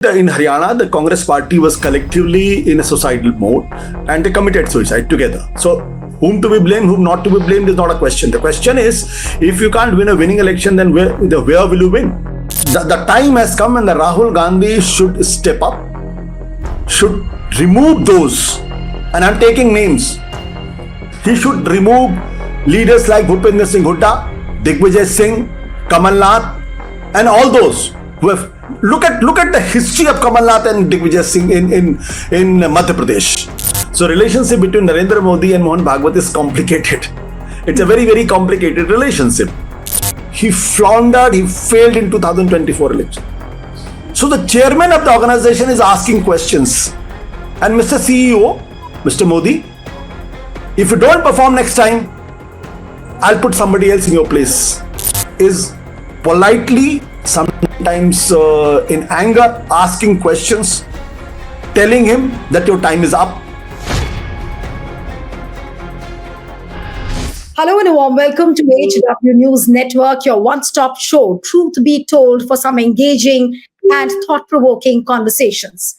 In Haryana, the Congress party was collectively in a suicidal mode and they committed suicide together. So, whom to be blamed, whom not to be blamed is not a question. The question is, if you can't win a winning election, then where will you win? The time has come when the Rahul Gandhi should step up, should remove those, and I'm taking names. He should remove leaders like Bhupinder Singh Hooda, Digvijay Singh, Kamal Nath, and all those who have look at the history of Kamal Nath and Digvijay Singh in Madhya Pradesh. So relationship between Narendra Modi and Modi-Bhagwat is complicated. It's a very, very complicated relationship. He floundered, he failed in 2024 election. So the chairman of the organization is asking questions. And Mr. CEO, Mr. Modi, if you don't perform next time, I'll put somebody else in your place. Is politely, sometimes in anger, asking questions, telling him that your time is up. Hello and a warm welcome to HW News Network, your one-stop show, truth be told, for some engaging and thought-provoking conversations.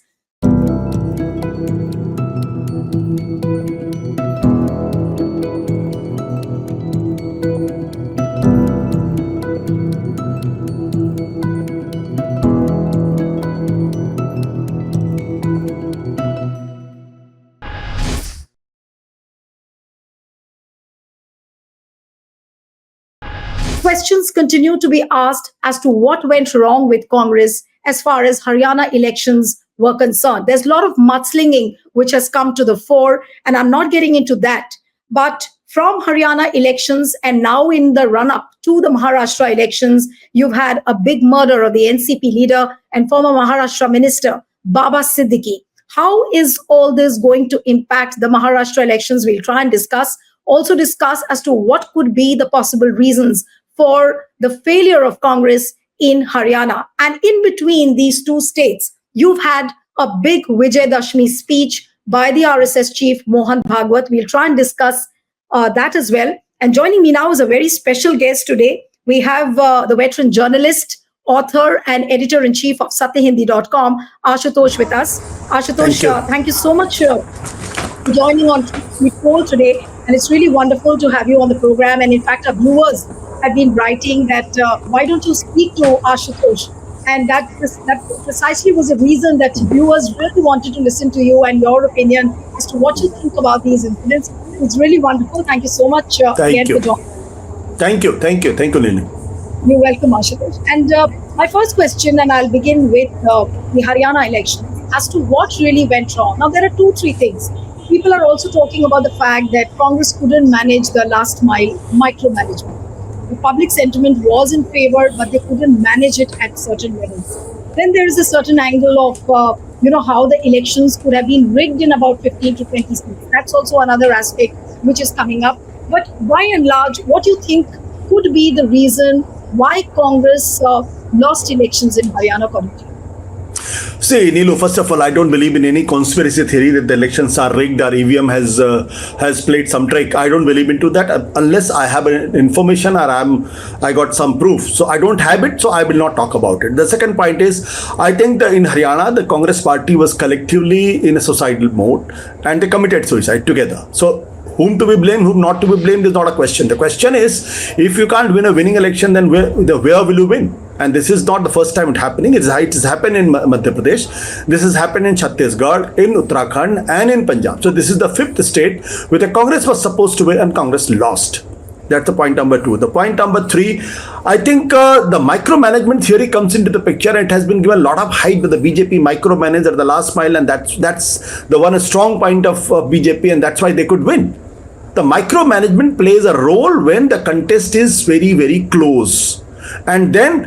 Questions continue to be asked as to what went wrong with Congress as far as Haryana elections were concerned. There's a lot of mudslinging which has come to the fore, and I'm not getting into that. But from Haryana elections and now in the run-up to the Maharashtra elections, you've had a big murder of the NCP leader and former Maharashtra minister, Baba Siddique. How is all this going to impact the Maharashtra elections? We'll try and discuss. Also discuss as to what could be the possible reasons for the failure of Congress in Haryana. And in between these two states, you've had a big Vijay Dashmi speech by the RSS chief, Modi-Bhagwat. We'll try and discuss that as well. And joining me now is a very special guest today. We have the veteran journalist, author and editor-in-chief of satyahindi.com, Ashutosh, with us. Ashutosh, thank you so much for joining on Truth Be Told today. And it's really wonderful to have you on the program. And in fact, our viewers have been writing that why don't you speak to Ashutosh? And that precisely was the reason that viewers really wanted to listen to you and your opinion as to what you think about these incidents. It's really wonderful. Thank you so much again for joining. Thank you, Neelu. You're welcome, Ashutosh. And my first question, and I'll begin with the Haryana election, as to what really went wrong. Now, there are 2-3 things. People are also talking about the fact that Congress couldn't manage the last mile micromanagement. The public sentiment was in favor, but they couldn't manage it at certain levels. Then there is a certain angle of, how the elections could have been rigged in about 15 to 20 seats. That's also another aspect which is coming up. But by and large, what do you think could be the reason why Congress lost elections in Haryana, according to you? See, Neelu, first of all, I don't believe in any conspiracy theory that the elections are rigged or EVM has played some trick. I don't believe into that unless I have information or I got some proof. So I don't have it, so I will not talk about it. The second point is, I think that in Haryana, the Congress party was collectively in a suicidal mode and they committed suicide together. So whom to be blamed, whom not to be blamed is not a question. The question is, if you can't win a winning election, then where will you win? And this is not the first time it's happening. It has happened in Madhya Pradesh. This has happened in Chhattisgarh, in Uttarakhand, and in Punjab. So this is the 5th state where the Congress was supposed to win and Congress lost. That's the point number 2. The point number 3, I think the micromanagement theory comes into the picture, and it has been given a lot of hype with the BJP micromanager at the last mile, and that's the one strong point of BJP, and that's why they could win. The micromanagement plays a role when the contest is very, very close. And then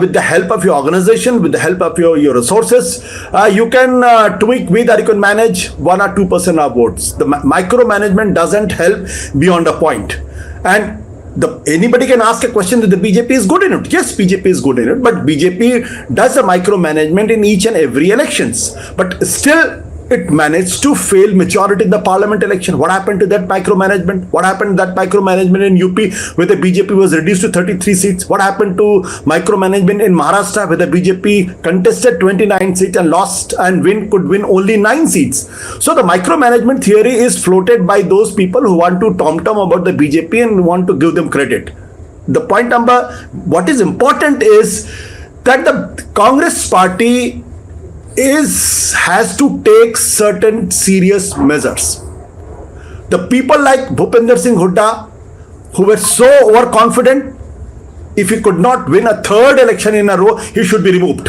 with the help of your organization, with the help of your resources, you can tweak with or you can manage 1 or 2% of votes. The micromanagement doesn't help beyond a point. And anybody can ask a question that the BJP is good in it. Yes, BJP is good in it, but BJP does the micromanagement in each and every elections. But still, it managed to fail majority in the parliament election. What happened to that micromanagement? What happened to that micromanagement in UP where the BJP was reduced to 33 seats? What happened to micromanagement in Maharashtra where the BJP contested 29 seats and lost and could win only 9 seats? So the micromanagement theory is floated by those people who want to tom-tom about the BJP and want to give them credit. The point number, what is important is that the Congress party has to take certain serious measures. The people like Bhupinder Singh Hooda, who were so overconfident, if he could not win a third election in a row, he should be removed.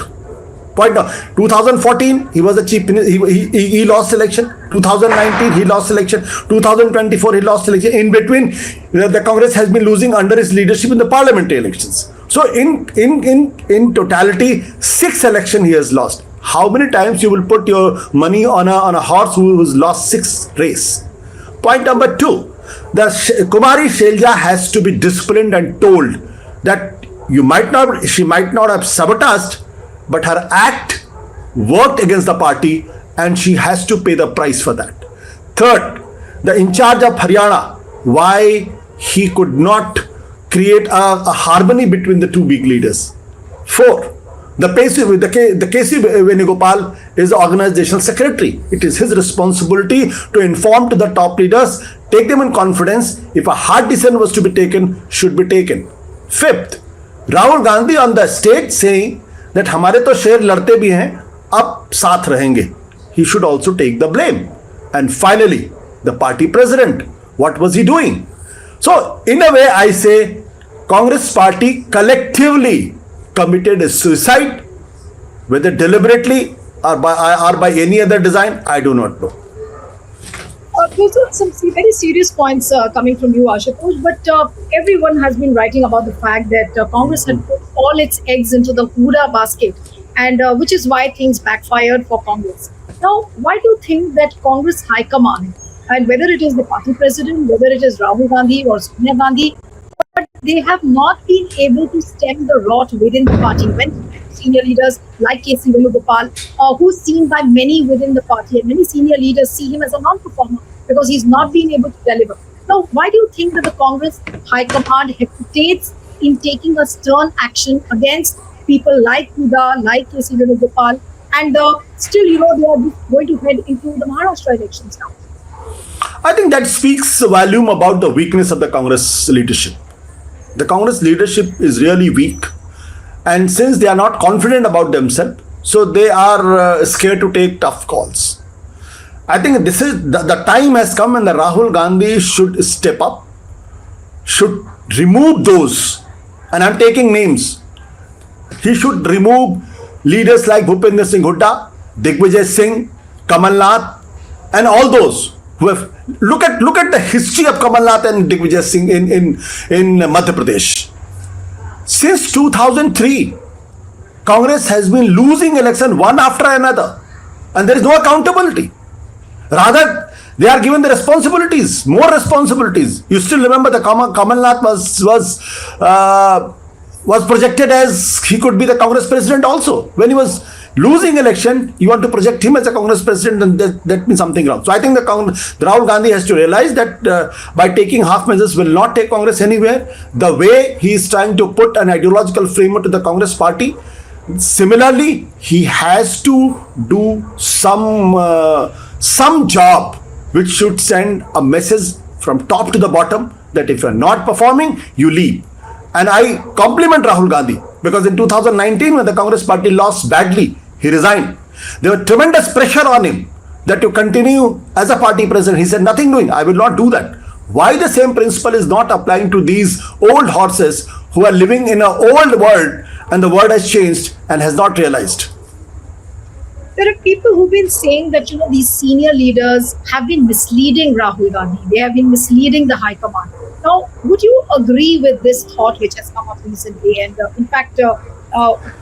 Point now, 2014, he was the chief minister, he lost election. 2019, he lost election. 2024, he lost election. In between, the Congress has been losing under his leadership in the parliamentary elections. So in totality, 6 elections he has lost. How many times you will put your money on a horse who's lost 6 race? Point number 2, the Kumari Shelja has to be disciplined and told that she might not have sabotaged, but her act worked against the party and she has to pay the price for that. Third, the in charge of Haryana, why he could not create a harmony between the two big leaders. 4, the KC Venugopal is the organizational secretary. It is his responsibility to inform to the top leaders, take them in confidence. If a hard decision was to be taken, should be taken. 5th, Rahul Gandhi on the stage saying that हमारे तो शेर लड़ते भी हैं, अब साथ रहेंगे. He should also take the blame. And finally, the party president, what was he doing? So in a way, I say Congress party collectively committed a suicide, whether deliberately or by any other design, I do not know. Those are some very serious points coming from you, Ashutosh, but everyone has been writing about the fact that Congress had put all its eggs into the Hooda basket, and which is why things backfired for Congress. Now, why do you think that Congress High Command, and whether it is the party president, whether it is Rahul Gandhi or Sonia Gandhi, but they have not been able to stem the rot within the party? When senior leaders like KC Venugopal, who's seen by many within the party, and many senior leaders see him as a non-performer because he's not been able to deliver. Now, why do you think that the Congress High Command hesitates in taking a stern action against people like Hooda, like KC Venugopal, and still, they are going to head into the Maharashtra elections now? I think that speaks volume about the weakness of the Congress leadership. The Congress leadership is really weak, and since they are not confident about themselves, so they are scared to take tough calls. I think this is the time has come when the Rahul Gandhi should step up, should remove those, and I'm taking names. He should remove leaders like Bhupinder Singh Hooda, Digvijay Singh, Kamal Nath, and all those who have look at the history of Kamal Nath and Digvijay Singh in Madhya Pradesh. Since 2003, Congress has been losing election one after another, and there is no accountability. Rather, they are given the responsibilities, more responsibilities. You still remember the Kamal Nath was projected as he could be the Congress president also. When he was losing election, you want to project him as a Congress president, and that means something wrong. So I think the Rahul Gandhi has to realize that by taking half measures will not take Congress anywhere. The way he is trying to put an ideological framework to the Congress party, similarly, he has to do some job which should send a message from top to the bottom that if you are not performing, you leave. And I compliment Rahul Gandhi because in 2019, when the Congress party lost badly, he resigned. There was tremendous pressure on him that to continue as a party president. He said, nothing doing, I will not do that. Why the same principle is not applying to these old horses who are living in an old world and the world has changed and has not realized? There are people who've been saying that, these senior leaders have been misleading Rahul Gandhi. They have been misleading the High Command. Now, would you agree with this thought which has come up recently? And in fact, a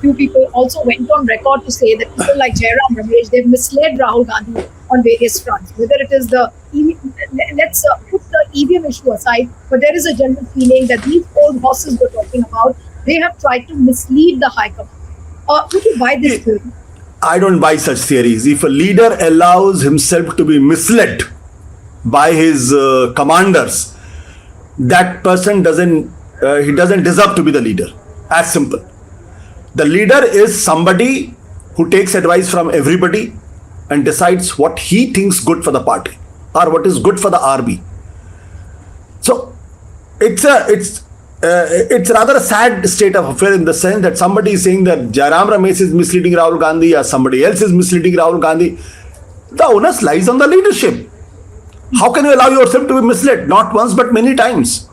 few people also went on record to say that people like Jairam Ramesh, they've misled Rahul Gandhi on various fronts. Whether it is let's put the EVM issue aside, but there is a general feeling that these old horses we're talking about, they have tried to mislead the High Command. Would you buy this theory? I don't buy such theories. If a leader allows himself to be misled by his commanders, that person doesn't deserve to be the leader. As simple. The leader is somebody who takes advice from everybody and decides what he thinks good for the party or what is good for the RB. So it's rather a sad state of affair in the sense that somebody is saying that Jairam Ramesh is misleading Rahul Gandhi or somebody else is misleading Rahul Gandhi. The onus lies on the leadership. How can you allow yourself to be misled? Not once but many times.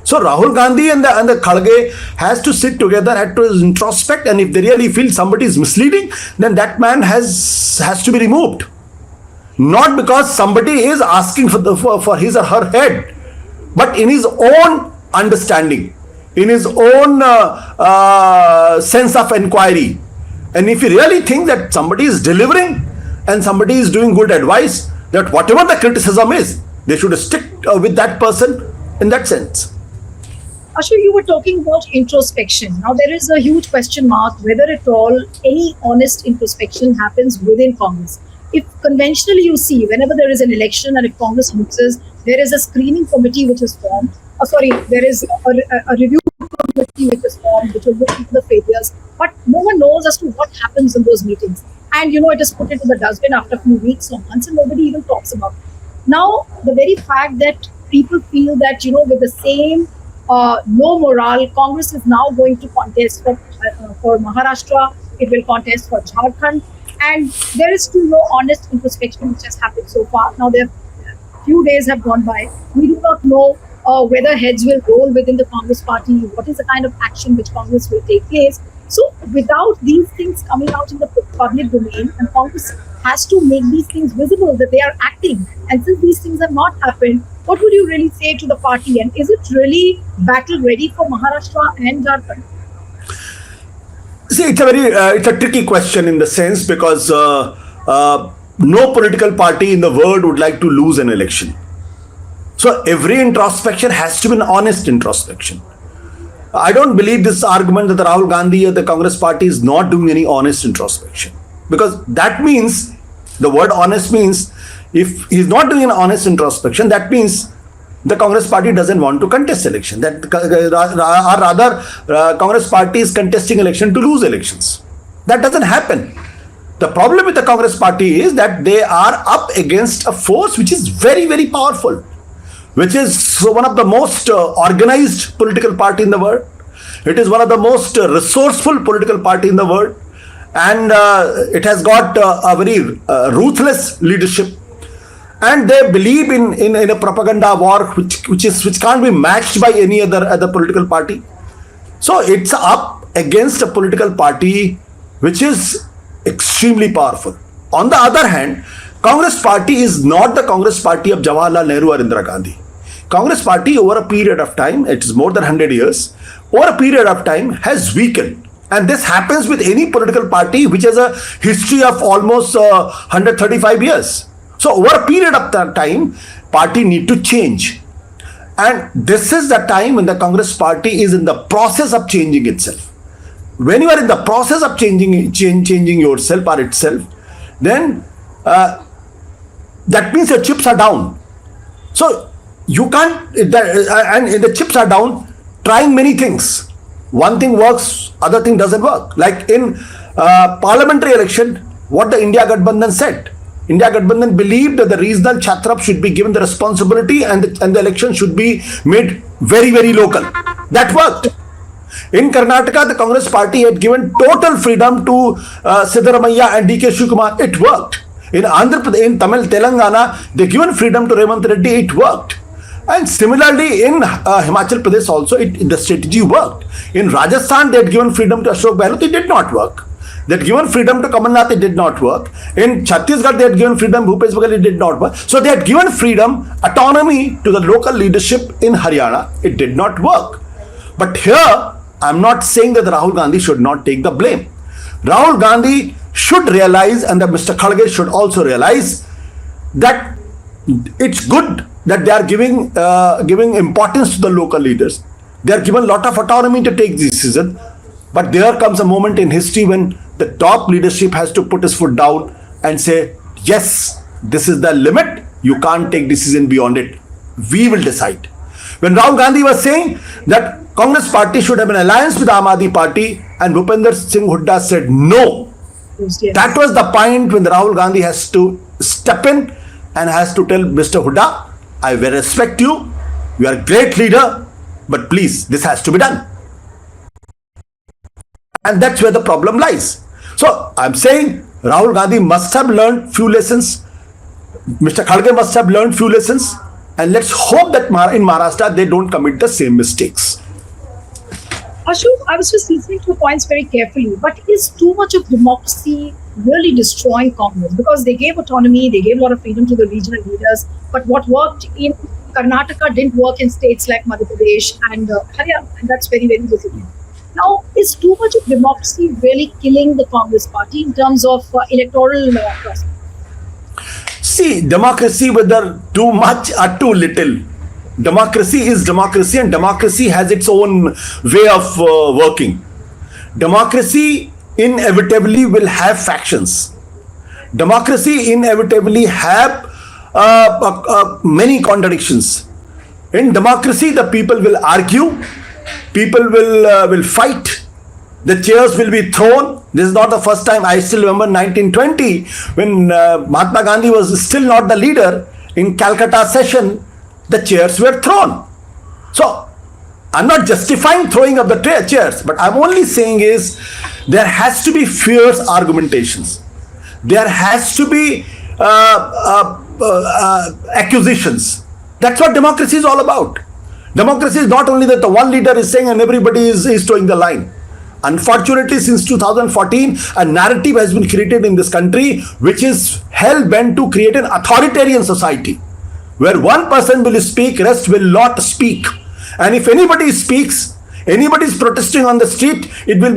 So Rahul Gandhi and the Khalge has to sit together, had to introspect, and if they really feel somebody is misleading, then that man has to be removed. Not because somebody is asking for his or her head, but in his own understanding, in his own sense of inquiry. And if you really think that somebody is delivering and somebody is doing good advice, that whatever the criticism is, they should stick with that person in that sense. Ashu, you were talking about introspection. Now, there is a huge question mark whether at all any honest introspection happens within Congress. If conventionally you see, whenever there is an election and if Congress loses, there is a screening committee which is formed. There is a review committee which is formed which will look into the failures. But no one knows as to what happens in those meetings. And, it is put into the dustbin after a few weeks or months and nobody even talks about it. Now, the very fact that people feel that, with the same low morale, Congress is now going to contest for Maharashtra, it will contest for Jharkhand, and there is still no honest introspection which has happened so far. Now, there few days have gone by. We do not know whether heads will roll within the Congress party, what is the kind of action which Congress will take place. So, without these things coming out in the public domain, and Congress has to make these things visible that they are acting, and since these things have not happened, what would you really say to the party? And is it really battle ready for Maharashtra and Jharkhand? See, it's a tricky question in the sense because no political party in the world would like to lose an election. So every introspection has to be an honest introspection. I don't believe this argument that the Rahul Gandhi or the Congress party is not doing any honest introspection, because that means, the word honest means, if he's not doing an honest introspection, that means the Congress party doesn't want to contest election. Congress party is contesting election to lose elections. That doesn't happen. The problem with the Congress party is that they are up against a force which is very, very powerful, which is one of the most organized political party in the world. It is one of the most resourceful political party in the world. And it has got a very ruthless leadership. And they believe in a propaganda war which can't be matched by any other political party. So it's up against a political party which is extremely powerful. On the other hand, Congress party is not the Congress party of Jawaharlal Nehru or Indira Gandhi. Congress party over a period of time, it is more than 100 years, over a period of time has weakened. And this happens with any political party which has a history of almost 135 years. So over a period of time, party need to change. And this is the time when the Congress party is in the process of changing itself. When you are in the process of changing yourself or itself, then that means your chips are down. So you can't, and the chips are down, trying many things. One thing works, other thing doesn't work. Like in parliamentary election, what the India Gathbandhan said. India Gathbandhan believed that the regional Chhatrap should be given the responsibility and the election should be made very, very local. That worked. In Karnataka, the Congress party had given total freedom to Siddaramaiah and D.K. Shivakumar. It worked. In Andhra Pradesh, in Telangana, they given freedom to Revanth Reddy. It worked. And similarly, in Himachal Pradesh also, the strategy worked. In Rajasthan, they had given freedom to Ashok Gehlot. It did not work. They had given freedom to Kamal Nath. It did not work. In Chhattisgarh, they had given freedom to Bhupesh Baghel. It did not work. So they had given freedom, autonomy to the local leadership in Haryana. It did not work. But here, I'm not saying that Rahul Gandhi should not take the blame. Rahul Gandhi should realize, and that Mr. Khalge should also realize, that it's good that they are giving importance to the local leaders. They are given a lot of autonomy to take this decision. But there comes a moment in history when the top leadership has to put his foot down and say, yes, this is the limit. You can't take decision beyond it. We will decide. When Rahul Gandhi was saying that Congress party should have an alliance with Aam Aadmi party, and Bhupender Singh Hooda said no. Yes. That was the point when Rahul Gandhi has to step in and has to tell Mr. Hooda, I will respect you. You are a great leader, but please, this has to be done. And that's where the problem lies. So I'm saying Rahul Gandhi must have learned few lessons. Mr. Kharge must have learned few lessons. And let's hope that in Maharashtra, they don't commit the same mistakes. Ashu, I was just listening to your points very carefully, but is too much of democracy really destroying Congress? Because they gave autonomy, they gave a lot of freedom to the regional leaders, but what worked in Karnataka didn't work in states like Madhya Pradesh and Haryana, and that's very, very visible. Now, is too much of democracy really killing the Congress party in terms of electoral process? See, democracy, whether too much or too little, democracy is democracy, and democracy has its own way of working. Democracy inevitably will have factions. Democracy inevitably have many contradictions. In democracy, the people will argue, people will fight, the chairs will be thrown. This is not the first time. I still remember 1920 when Mahatma Gandhi was still not the leader. In Calcutta session, the chairs were thrown. So I'm not justifying throwing of the chairs, but I'm only saying is there has to be fierce argumentations. There has to be accusations. That's what democracy is all about. Democracy is not only that the one leader is saying and everybody is towing the line. Unfortunately, since 2014, a narrative has been created in this country which is hell-bent to create an authoritarian society where one person will speak, rest will not speak. And if anybody speaks, anybody is protesting on the street, it will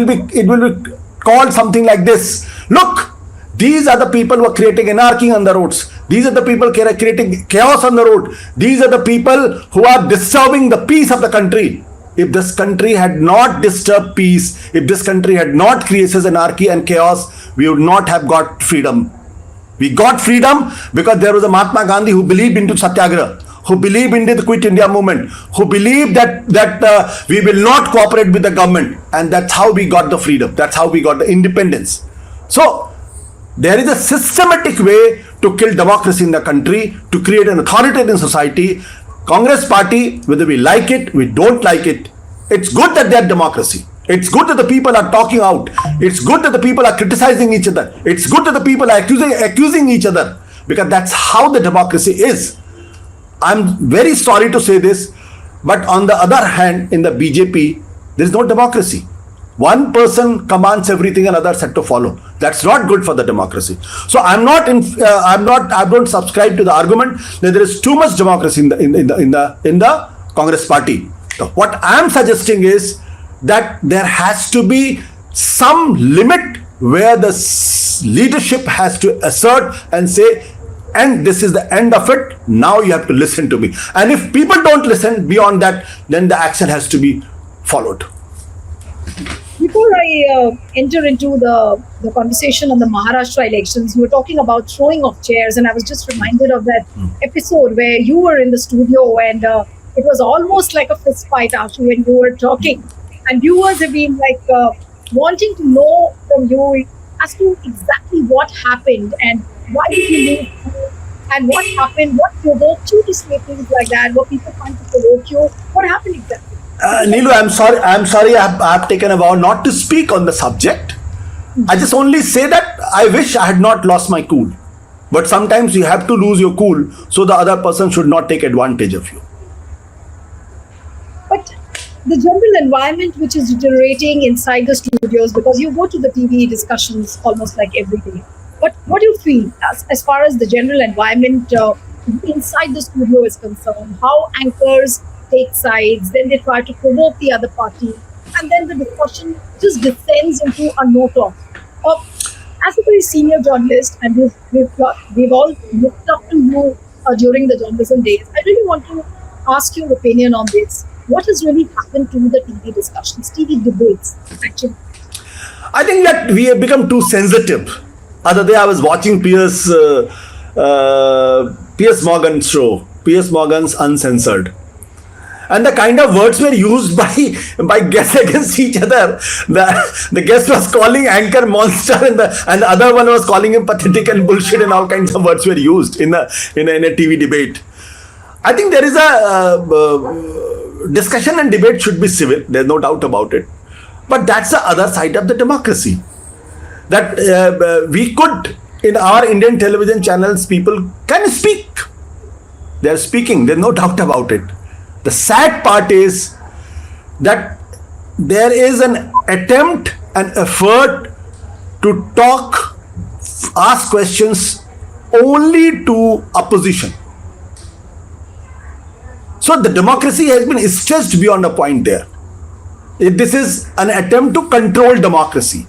be called something like this. Look, these are the people who are creating anarchy on the roads. These are the people creating chaos on the road. These are the people who are disturbing the peace of the country. If this country had not disturbed peace, if this country had not created anarchy and chaos, we would not have got freedom. We got freedom because there was a Mahatma Gandhi who believed into Satyagraha, who believed into the Quit India movement, who believed that we will not cooperate with the government, and that's how we got the freedom. That's how we got the independence. So there is a systematic way to kill democracy in the country, to create an authoritarian society. Congress party, whether we like it, we don't like it, it's good that they are democracy. It's good that the people are talking out. It's good that the people are criticizing each other. It's good that the people are accusing each other, because that's how the democracy is. I'm very sorry to say this, but on the other hand, in the BJP, there is no democracy. One person commands everything and others have to follow. That's not good for the democracy. So I don't subscribe to the argument that there is too much democracy in the Congress party. So what I'm suggesting is that there has to be some limit where the leadership has to assert and say, and this is the end of it. Now you have to listen to me. And if people don't listen beyond that, then the action has to be followed. Before I enter into the conversation on the Maharashtra elections, you were talking about throwing of chairs, and I was just reminded of that episode where you were in the studio and it was almost like a fist fight, Ashu, when you were talking. And viewers have been like wanting to know from you as to exactly what happened and why did you leave and what happened, what provoked you to say things like that, were people trying to provoke you, what happened exactly? Neelu, I'm sorry I have taken a vow not to speak on the subject. I just only say that I wish I had not lost my cool. But sometimes you have to lose your cool so the other person should not take advantage of you. But the general environment which is deteriorating inside the studios, because you go to the TV discussions almost like every day. But what do you feel as far as the general environment inside the studio is concerned? How anchors take sides, then they try to provoke the other party, and then the discussion just descends into a note of. As a very senior journalist, and we've all looked up to you during the journalism days, I really want to ask your opinion on this. What has really happened to the TV discussions, TV debates, actually? I think that we have become too sensitive. Other day I was watching Piers Morgan's show, Piers Morgan's Uncensored. And the kind of words were used by guests against each other. The guest was calling anchor monster, and the other one was calling him pathetic and bullshit, and all kinds of words were used in a TV debate. I think there is a discussion and debate should be civil. There's no doubt about it. But that's the other side of the democracy. That we could, in our Indian television channels, people can speak. They're speaking. There's no doubt about it. The sad part is that there is an attempt, an effort to talk, ask questions only to opposition. So the democracy has been stretched beyond a point there. This is an attempt to control democracy.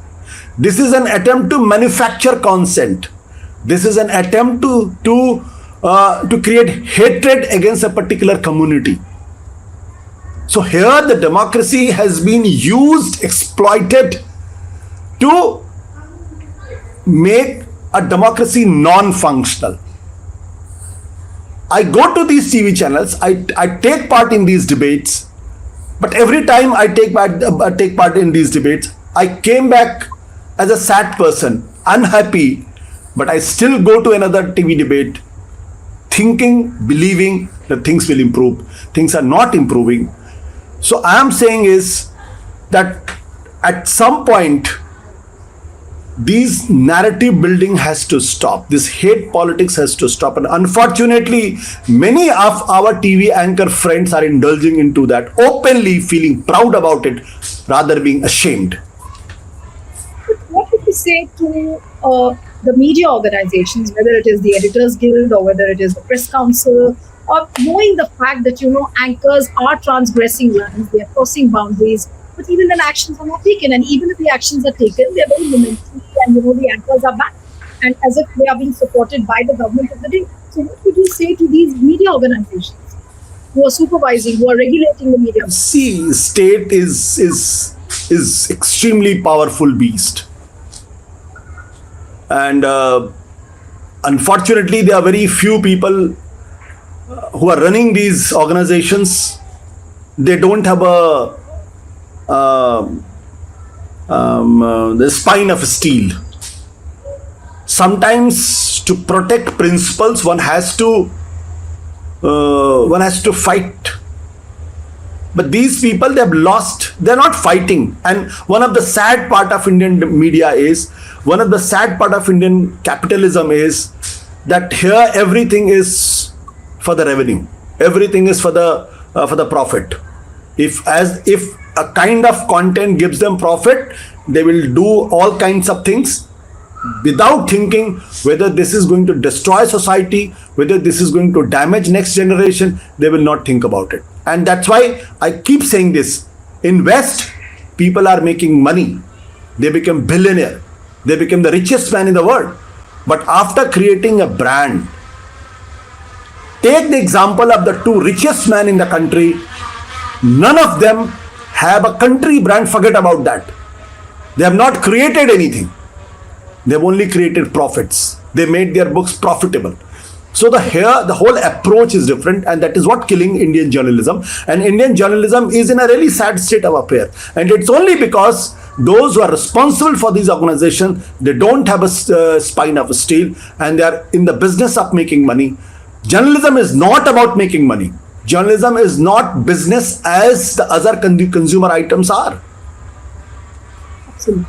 This is an attempt to manufacture consent. This is an attempt to create hatred against a particular community. So here the democracy has been used, exploited to make a democracy non-functional. I go to these TV channels, I take part in these debates, but every time I take part in these debates, I came back as a sad person, unhappy, but I still go to another TV debate thinking, believing that things will improve. Things are not improving. So I am saying is that at some point, these narrative building has to stop. This hate politics has to stop. And unfortunately, many of our TV anchor friends are indulging into that, openly feeling proud about it, rather being ashamed. What would you say to the media organizations, whether it is the Editors Guild or whether it is the Press Council, or knowing the fact that, anchors are transgressing lines, they are crossing boundaries, but even then actions are not taken. And even if the actions are taken, they're very momentary, and, the anchors are back. And as if they are being supported by the government of the day. So what would you say to these media organizations who are supervising, who are regulating the media? See, state is extremely powerful beast. And unfortunately, there are very few people who are running these organizations. They don't have the spine of steel. Sometimes to protect principles, one has to fight. But these people, they have lost. They're not fighting. And one of the sad part of Indian media is, one of the sad part of Indian capitalism is that here everything is for the revenue. Everything is for the profit. If a kind of content gives them profit, they will do all kinds of things without thinking whether this is going to destroy society, whether this is going to damage next generation. They will not think about it. And that's why I keep saying this. In West, people are making money. They become billionaire. They become the richest man in the world. But after creating a brand, take the example of the two richest men in the country. None of them have a country brand. Forget about that. They have not created anything. They've only created profits. They made their books profitable. So the whole approach is different, and that is what killing Indian journalism. And Indian journalism is in a really sad state of affair. And it's only because those who are responsible for these organizations, they don't have a spine of steel, and they are in the business of making money. Journalism is not about making money. Journalism is not business as the other consumer items are. Absolutely.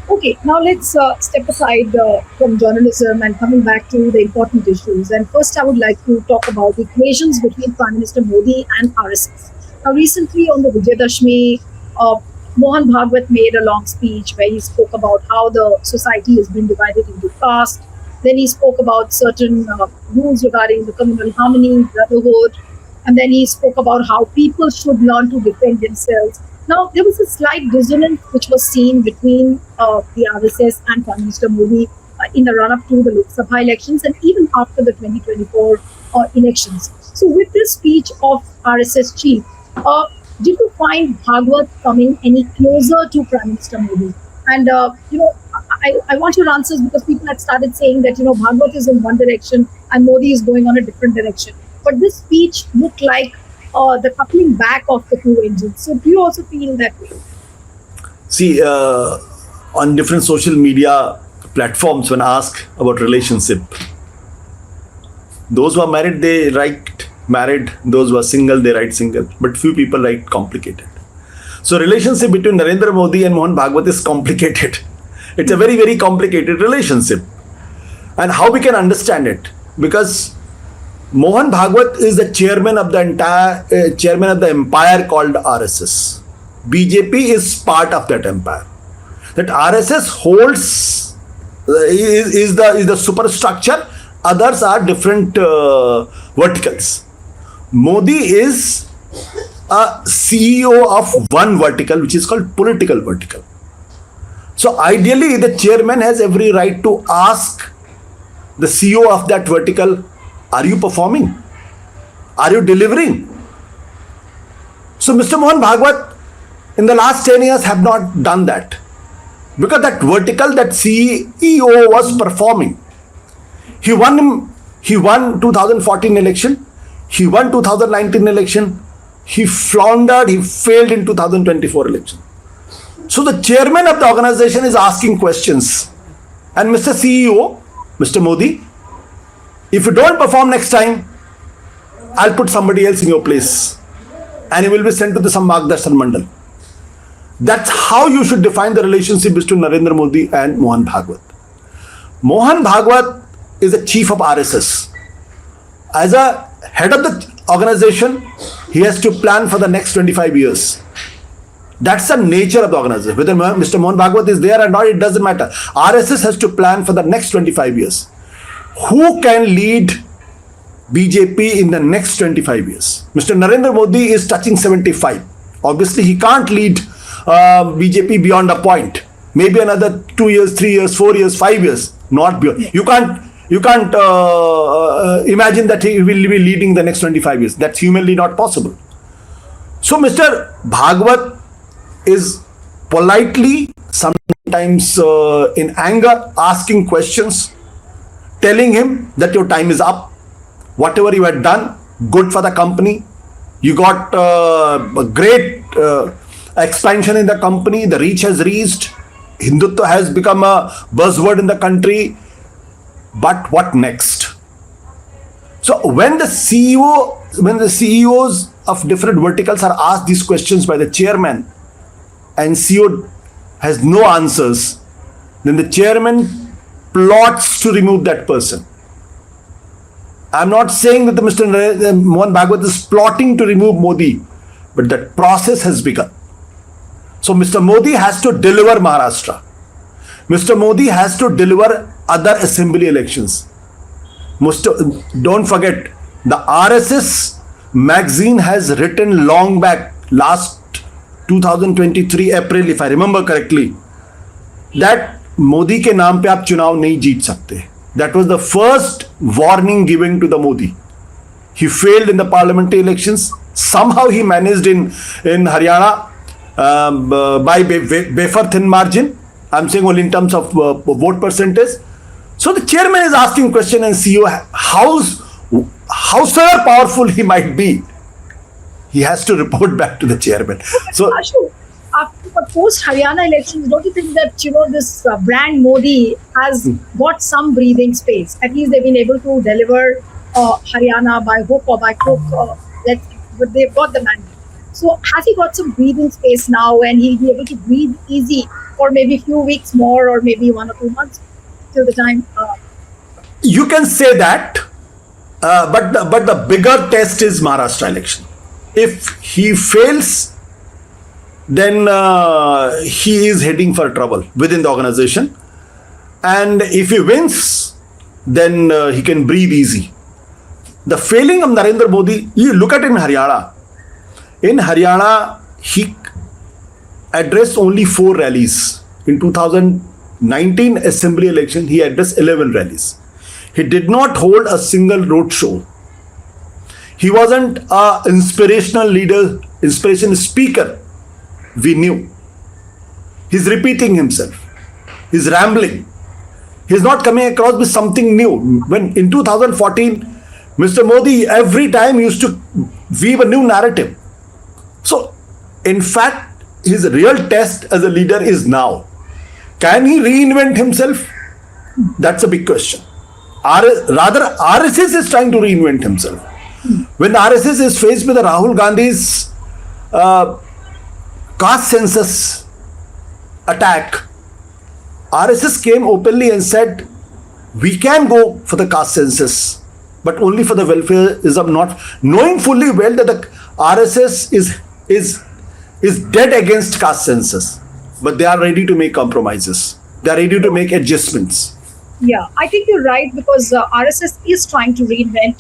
Okay, now let's step aside from journalism and coming back to the important issues. And first, I would like to talk about the equations between Prime Minister Modi and RSS. Now, recently on the Vijayadashmi, Modi-Bhagwat made a long speech where he spoke about how the society has been divided into caste. Then he spoke about certain rules regarding the communal harmony, brotherhood. And then he spoke about how people should learn to defend themselves. Now, there was a slight dissonance which was seen between the RSS and Prime Minister Modi in the run-up to the Lok Sabha elections and even after the 2024 elections. So with this speech of RSS chief, did you find Bhagwat coming any closer to Prime Minister Modi? And I want your answers because people had started saying that Bhagwat is in one direction and Modi is going on a different direction. But this speech looked like the coupling back of the two engines. So do you also feel that way? See, on different social media platforms, when asked about relationship, those who are married, they write married. Those who are single, they write single. But few people write complicated. So relationship between Narendra Modi and Mohan Bhagwat is complicated. It's a very, very complicated relationship. And how we can understand it? Because Mohan Bhagwat is the chairman of the entire chairman of the empire called RSS. BJP is part of that empire. That RSS holds is the superstructure. Others are different verticals. Modi is a CEO of one vertical, which is called political vertical. So ideally, the chairman has every right to ask the CEO of that vertical, are you performing? Are you delivering? So Mr. Mohan Bhagwat in the last 10 years have not done that. Because that vertical, that CEO was performing. He won 2014 election. He won 2019 election. He floundered, he failed in 2024 election. So the chairman of the organization is asking questions. And Mr. CEO, Mr. Modi, if you don't perform next time, I'll put somebody else in your place. And you will be sent to the some Margdarshan Mandal. That's how you should define the relationship between Narendra Modi and Mohan Bhagwat. Mohan Bhagwat is the chief of RSS. As a head of the organization, he has to plan for the next 25 years. That's the nature of the organization. Whether Mr. Mohan Bhagwat is there or not, it doesn't matter. RSS has to plan for the next 25 years. Who can lead BJP in the next 25 years? Mr. Narendra Modi is touching 75. Obviously, he can't lead BJP beyond a point. Maybe another 2 years, 3 years, 4 years, 5 years. Not beyond. You can't imagine that he will be leading the next 25 years. That's humanly not possible. So Mr. Bhagwat is politely, sometimes in anger, asking questions, telling him that your time is up. Whatever you had done, good for the company. You got a great expansion in the company. The reach has reached. Hindutva has become a buzzword in the country. But what next? So when the CEOs of different verticals are asked these questions by the chairman and CEO has no answers, then the chairman plots to remove that person. I'm not saying that Mr. Mohan Bhagwat is plotting to remove Modi, but that process has begun. So Mr. Modi has to deliver Maharashtra. Mr. Modi has to deliver other assembly elections. Don't forget, the RSS magazine has written long back, last 2023 April, if I remember correctly, that Modi के नाम पे आप चुनाव नहीं जीत सकते. That was the first warning given to the Modi. He failed in the parliamentary elections. Somehow he managed in Haryana by wafer thin margin. I'm saying only in terms of vote percentage. So the chairman is asking question and CEO, howsoever powerful he might be, he has to report back to the chairman. So Ashu, after post Haryana elections, don't you think that this brand Modi has got some breathing space? At least they've been able to deliver Haryana by hook or by crook. But they've got the mandate. So has he got some breathing space now, and he'll be able to breathe easy for maybe a few weeks more, or maybe 1 or 2 months till the time? You can say that, but the bigger test is Maharashtra election. If he fails, then he is heading for trouble within the organization. And if he wins, then he can breathe easy. The failing of Narendra Modi, you look at in Haryana. In Haryana, he addressed only 4 rallies. In 2019 assembly election, he addressed 11 rallies. He did not hold a single road show. He wasn't an inspirational leader inspiration speaker, we knew. He's repeating himself. He's rambling. He's not coming across with something new. When in 2014, Mr. Modi every time used to weave a new narrative. So, in fact, his real test as a leader is now. Can he reinvent himself? That's a big question. Rather, RSS is trying to reinvent himself. When RSS is faced with Rahul Gandhi's caste census attack, RSS came openly and said, we can go for the caste census, but only for the welfareism, not knowing fully well that the RSS is dead against caste census, but they are ready to make compromises. They are ready to make adjustments. Yeah, I think you're right, because RSS is trying to reinvent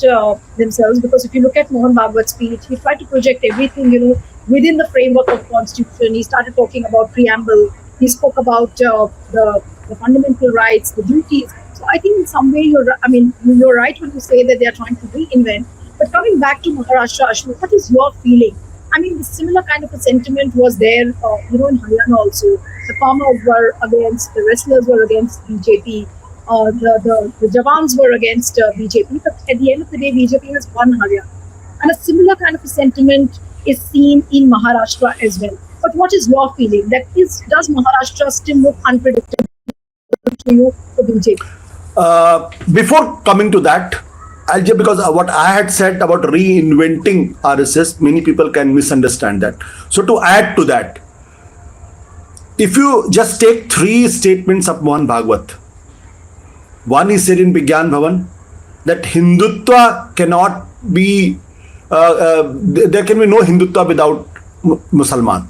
themselves. Because if you look at Modi-Bhagwat's speech, he tried to project everything, within the framework of constitution. He started talking about preamble. He spoke about the fundamental rights, the duties. So I think in some way you're right when you say that they are trying to reinvent. But coming back to Maharashtra, Ashutosh, what is your feeling? I mean, the similar kind of a sentiment was there, in Haryana also. The farmers were against, the wrestlers were against BJP. The Jawans were against BJP, but at the end of the day, BJP has won Haryana. And a similar kind of a sentiment is seen in Maharashtra as well. But what is your feeling? Does Maharashtra still look unpredictable to you for BJP? Before coming to that, because what I had said about reinventing RSS, many people can misunderstand that. So to add to that, if you just take 3 statements of Modi-Bhagwat, one is said in Vigyan Bhavan that Hindutva cannot be, there can be no Hindutva without Musalman.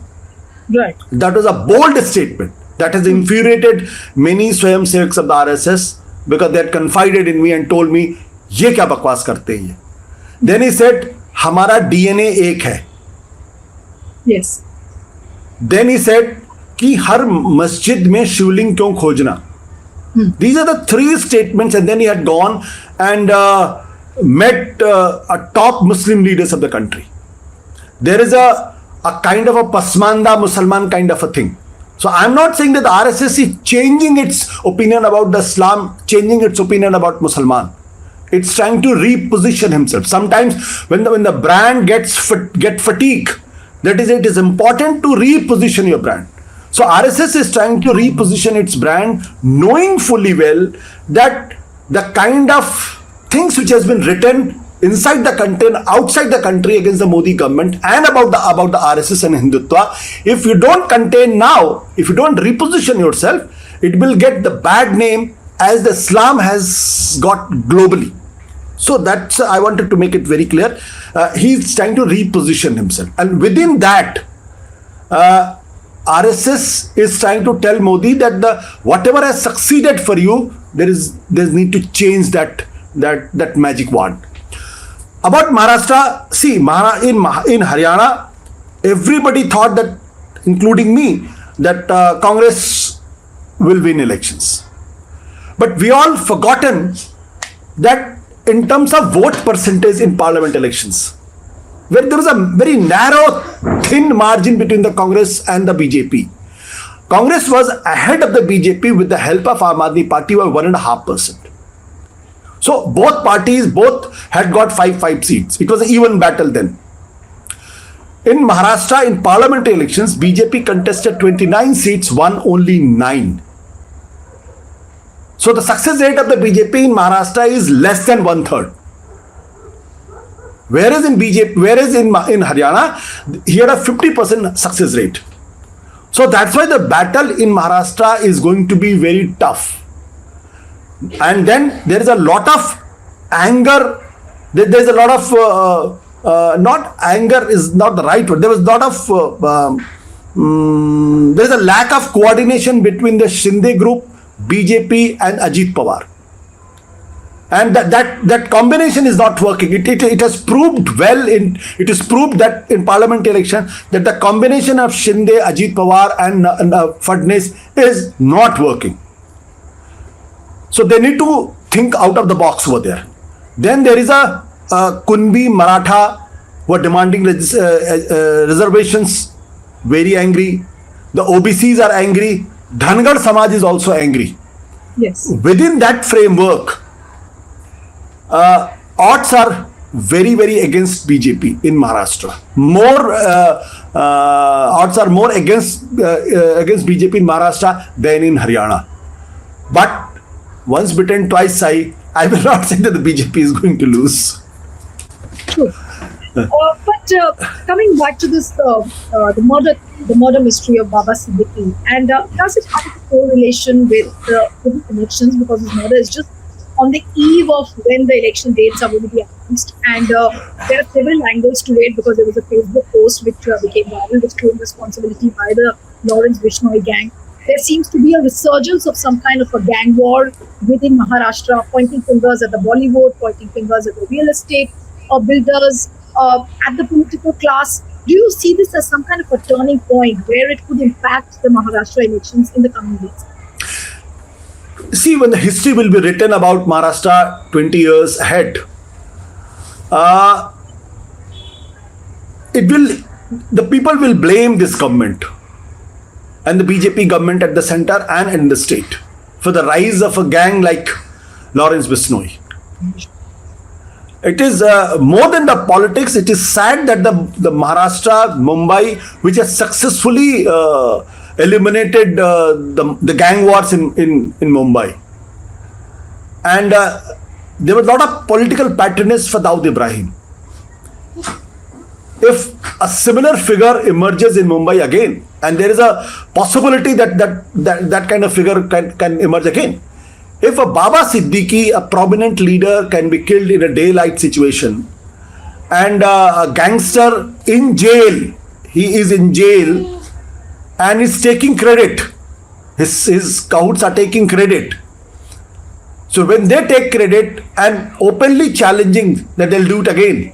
Right. That was a bold statement that has infuriated many Swayam Sevaks of the RSS, because they had confided in me and told me, ये क्या बकवास करते हैं ये. Then he said, हमारा DNA एक है. Yes. Then he said कि हर मस्जिद में शिवलिंग क्यों खोजना. These are the 3 statements, and then he had gone and met a top Muslim leaders of the country. There is a kind of a Pasmanda Musalman kind of a thing. So I'm not saying that the RSS is changing its opinion about the Islam, changing its opinion about Musalman. It's trying to reposition himself. Sometimes when the brand gets fatigue, that is, it is important to reposition your brand. So RSS is trying to reposition its brand, knowing fully well that the kind of things which has been written inside the country and outside the country against the Modi government and about the RSS and Hindutva, if you don't contain now, if you don't reposition yourself, it will get the bad name as the Islam has got globally. So that's, I wanted to make it very clear. He's trying to reposition himself, and within that, RSS is trying to tell Modi that whatever has succeeded for you, there's need to change that magic wand. About Maharashtra, see, in Haryana, everybody thought that, including me, that Congress will win elections. But we all forgotten that in terms of vote percentage in parliament elections, where there was a very narrow, thin margin between the Congress and the BJP. Congress was ahead of the BJP with the help of Aam Aadmi Party by 1.5%. So both parties had got 5 seats. It was an even battle then. In Maharashtra, in parliamentary elections, BJP contested 29 seats, won only 9. So the success rate of the BJP in Maharashtra is less than 1/3. Whereas in Haryana, he had a 50% success rate. So that's why the battle in Maharashtra is going to be very tough. And then there is a lot of anger. There's a lot of, not anger is not the right word. There was a lot of, there is a lack of coordination between the Shinde group, BJP and Ajit Pawar. And that combination is not working. It has proved it is proved that in parliament election that the combination of Shinde, Ajit Pawar and Fadnis is not working. So they need to think out of the box over there. Then there is a Kunbi Maratha who are demanding reservations, very angry. The OBCs are angry. Dhangar Samaj is also angry. Yes. Within that framework, odds are very, very against BJP in Maharashtra. More odds are more against BJP in Maharashtra than in Haryana. But once bitten, twice shy. I will not say that the BJP is going to lose. True. But coming back to this, the murder mystery of Baba Siddique, and does it have a correlation with the elections, because his murder is just on the eve of when the election dates are going to be announced, and there are several angles to it, because there was a Facebook post which became viral, which claimed responsibility by the Lawrence Bishnoi gang. There seems to be a resurgence of some kind of a gang war within Maharashtra, pointing fingers at the Bollywood, pointing fingers at the real estate builders, at the political class. Do you see this as some kind of a turning point where it could impact the Maharashtra elections in the coming days? See, when the history will be written about Maharashtra 20 years ahead, the people will blame this government and the BJP government at the center and in the state for the rise of a gang like Lawrence Bishnoi. It is more than the politics. It is sad that the Maharashtra, Mumbai, which has successfully eliminated the gang wars in Mumbai, and there was a lot of political patronage for Dawood Ibrahim. If a similar figure emerges in Mumbai again, and there is a possibility that kind of figure can emerge again. If a Baba Siddique, a prominent leader, can be killed in a daylight situation, and a gangster in jail, he is in jail and is taking credit, his scouts are taking credit. So when they take credit and openly challenging that they'll do it again,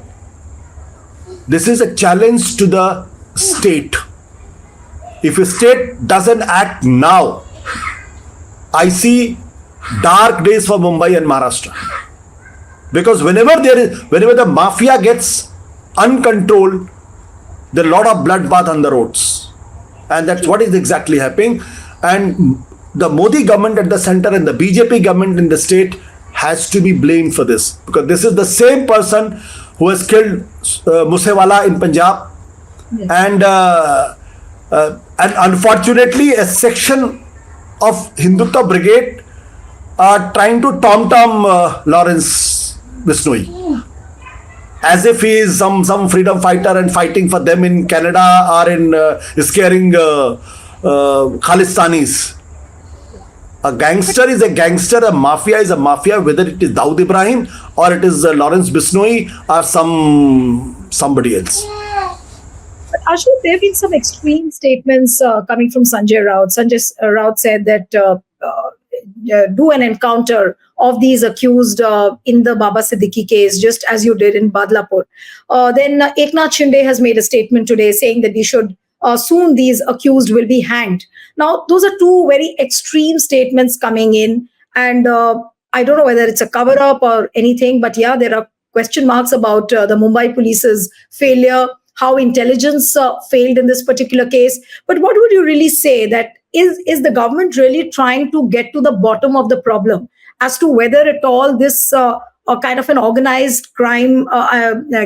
this is a challenge to the state. If a state doesn't act now, I see dark days for Mumbai and Maharashtra. Because whenever the mafia gets uncontrolled, there are a lot of bloodbath on the roads. And that's what is exactly happening. And the Modi government at the center and the BJP government in the state has to be blamed for this. Because this is the same person who has killed Musewala in Punjab. Yes. And unfortunately, a section of Hindutva brigade are trying to tom-tom Lawrence Bishnoi as if he is some freedom fighter and fighting for them in Canada or in scaring Khalistanis. A gangster is a gangster, a mafia is a mafia, whether it is Dawood Ibrahim or it is Lawrence Bishnoi or somebody else. But Ashu, there have been some extreme statements coming from Sanjay Raut. Sanjay Raut said that do an encounter of these accused in the Baba Siddique case, just as you did in Badlapur. Then Eknath Shinde has made a statement today saying that we should soon these accused will be hanged. Now, those are two very extreme statements coming in, and I don't know whether it's a cover-up or anything, but yeah, there are question marks about the Mumbai police's failure, how intelligence failed in this particular case. But what would you really say, that is the government really trying to get to the bottom of the problem as to whether at all this kind of an organized crime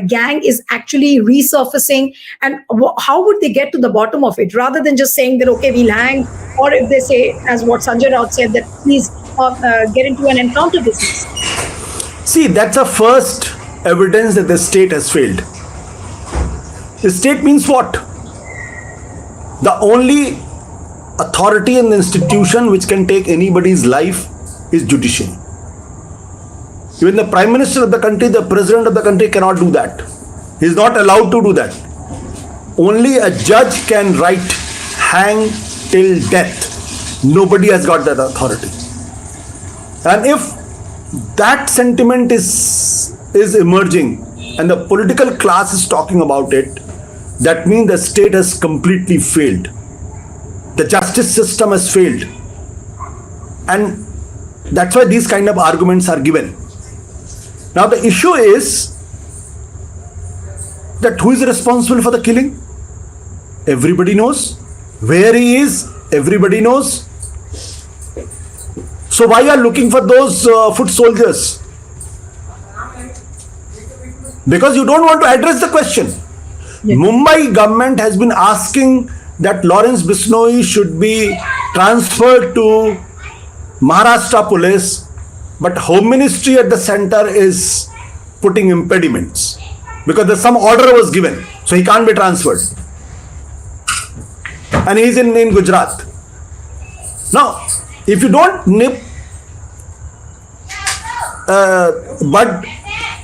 gang is actually resurfacing, and how would they get to the bottom of it, rather than just saying that, okay, we'll hang, or if they say, as what Sanjay Raut said, that please get into an encounter business. See, that's the first evidence that the state has failed. The state means what? The only authority and institution which can take anybody's life is judiciary. Even the Prime Minister of the country, the President of the country cannot do that. He is not allowed to do that. Only a judge can write hang till death. Nobody has got that authority. And if that sentiment is emerging and the political class is talking about it, that means the state has completely failed. The justice system has failed. And that's why these kind of arguments are given. Now the issue is that who is responsible for the killing? Everybody knows. Where he is, everybody knows. So why are you looking for those foot soldiers? Because you don't want to address the question. Yes. Mumbai government has been asking that Lawrence Bishnoi should be transferred to Maharashtra police, but Home Ministry at the center is putting impediments because there's some order was given, so he can't be transferred. And he's in Gujarat. Now, if you don't nip, but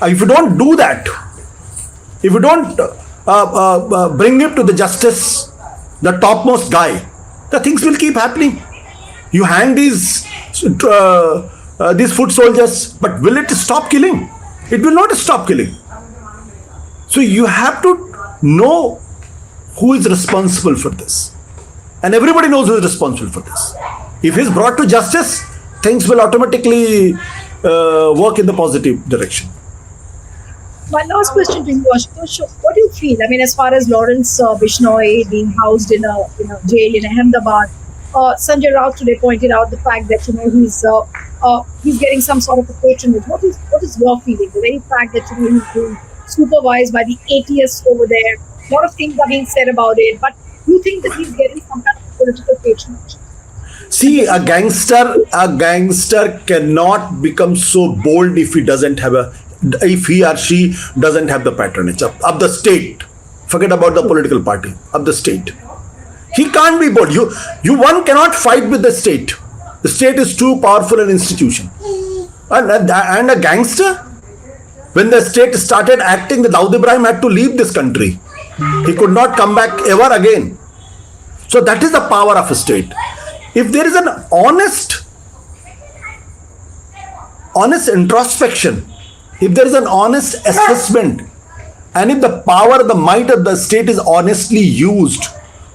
if you don't do that, if you don't bring him to the justice, the topmost guy, the things will keep happening. You hang these foot soldiers, but will it stop killing? It will not stop killing. So you have to know who is responsible for this. And everybody knows who is responsible for this. If he is brought to justice, things will automatically work in the positive direction. My last question to you, Ashutosh, what do you feel? I mean, as far as Lawrence Bishnoi being housed in a jail in Ahmedabad, Sanjay Rao today pointed out the fact that he's getting some sort of a patronage. What is your feeling? The very fact that he's being supervised by the ATS over there. A lot of things are being said about it, but you think that he's getting some kind of political patronage? See, a gangster cannot become so bold if he or she doesn't have the patronage of the state. Forget about the political party, of the state. He can't be bold. One cannot fight with the state. The state is too powerful an institution. And a gangster, when the state started acting, the Dawood Ibrahim had to leave this country. He could not come back ever again. So that is the power of a state. If there is an honest introspection, if there is an honest assessment, and if the power, the might of the state is honestly used,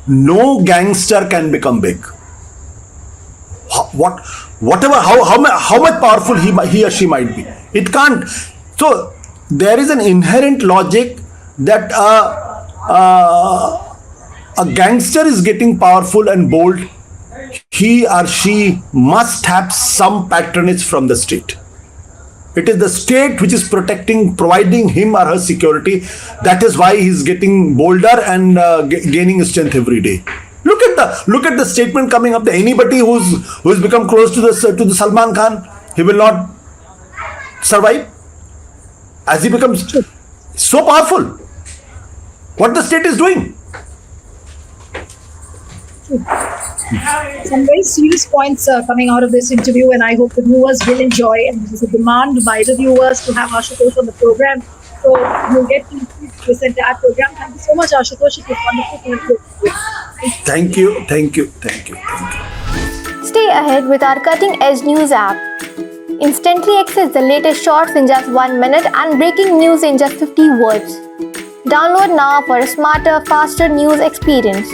no gangster can become big. How much powerful he or she might be, it can't. So there is an inherent logic that a gangster is getting powerful and bold. He or she must have some patronage from the state. It is the state which is providing him or her security. That is why he is getting bolder and gaining strength every day. Look at the statement coming up. Anybody who's become close to the Salman Khan, he will not survive as he becomes so powerful. What the state is doing? Some very serious points coming out of this interview, and I hope the viewers will enjoy. And this is a demand by the viewers to have Ashutosh on the program. So you'll get to this entire program. Thank you so much, Ashutosh. It was wonderful to Thank you. Stay ahead with our cutting-edge news app. Instantly access the latest shorts in just 1 minute and breaking news in just 50 words. Download now for a smarter, faster news experience.